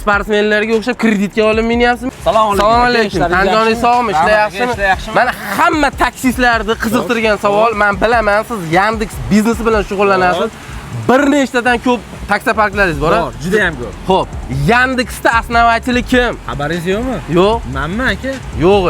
sportsmenlarga o'xshab kreditga olib minyapsizmi? Assalomu alaykum. Tanjoningiz sog'mi? Ishlar yaxshimi? Mana hamma taksistlarni qiziqtirgan savol, men bilaman, siz Yandex biznesi bilan shug'ullanasiz. Bir nechtadan ko'p taksi parklaringiz bor. Bor, juda ham ko'p. Xo'p, Yandexda основатель kim? Xabaringiz yo'qmi? Yo'q. Menmi aka? Yo'q.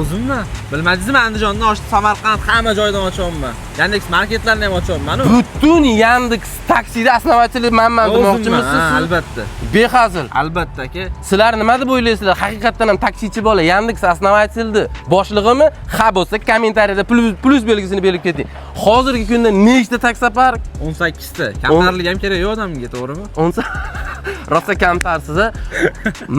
O'zimmi? Bilmadingizmi, Andijondan ochib, Samarqand hamma joydan ochyapman. Yandex marketlarni ham ochyapman. Butun Yandex taksida основатель menman demoqchimisiz? Ha, albatta. Behazil. Albatta aka. Sizlar nima deb o'ylaysizlar? Haqiqatan ham taksichi bola Yandex основательdi boshlig'imi? Ha bo'lsa, kommentariyada plus belgisini berib keting. Hozirgi kunda nechta taksopark? 18 ta. Kamtarlik ham kerak yo'q odamga, to'g'rimi? 10 rosa kamtarsiz.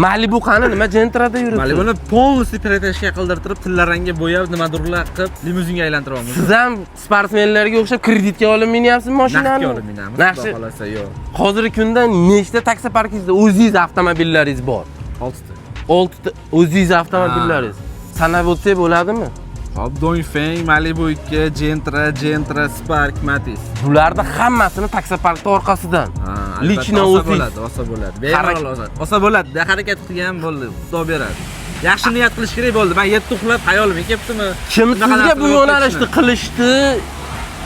Malibu qani nima jentrada yuribsiz? Malibuni полностью перетешка qildirtirib, tillaranga bo'yab, nimadirlar qilib, limuzinga aylantiryapmiz. Siz ham sportsmenlarga o'xshab kreditga olib minyapsizmi mashinani? Naqdga olib minamiz. Xudo xolasa yo'q. Hozirgi kunda nechta taksi parkingizda o'zingiz avtomobillaringiz bor? 6 ta. 6 ta o'zingiz avtomobillaringiz. Sanab o'tsak bo'ladimi? Hop, Dongfeng, Malibu 2, Gentra, Spark, Matiz. Bularda hammasini taksi parkda orqasidan. Lichna o'zingiz olsa bo'ladi. Bemalol olsa bo'ladi. Harakat qilgan bo'ldi. Xudo beradi. Yaxshi niyat qilish kerak bo'ldi. Men 7 uxlab xayolim kelibdimi? Kim sizga bu yo'nalishni qilishdi?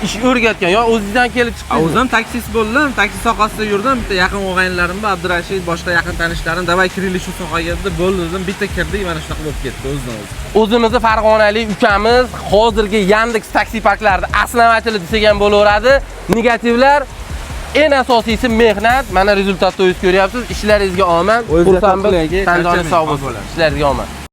Ish o'rgatgan yo o'zingizdan kelib chiqdingiz? O'zim taksist bo'ldim, taksi sohasida yurdim. Bitta yaqin o'g'ayinlarim bor, Abdurashid, boshqa yaqin tanishlarim, davay kiraylik shu sohaga deb bo'ldi dedim. Bitta kirdik, mana shunaqa bo'lib ketdi o'zidan o'zi. O'zimizni farg'onalik ukamiz hozirgi Yandex taksi parklarida основатель desak ham bo'laveradi. Negativlar eng asosiysi mehnat. Mana rezultatni o'zingiz ko'ryapsiz. Ishlaringizga omad. Xursandman. Tanjoningiz sog' bo'lsin. Ishlaringizga omad.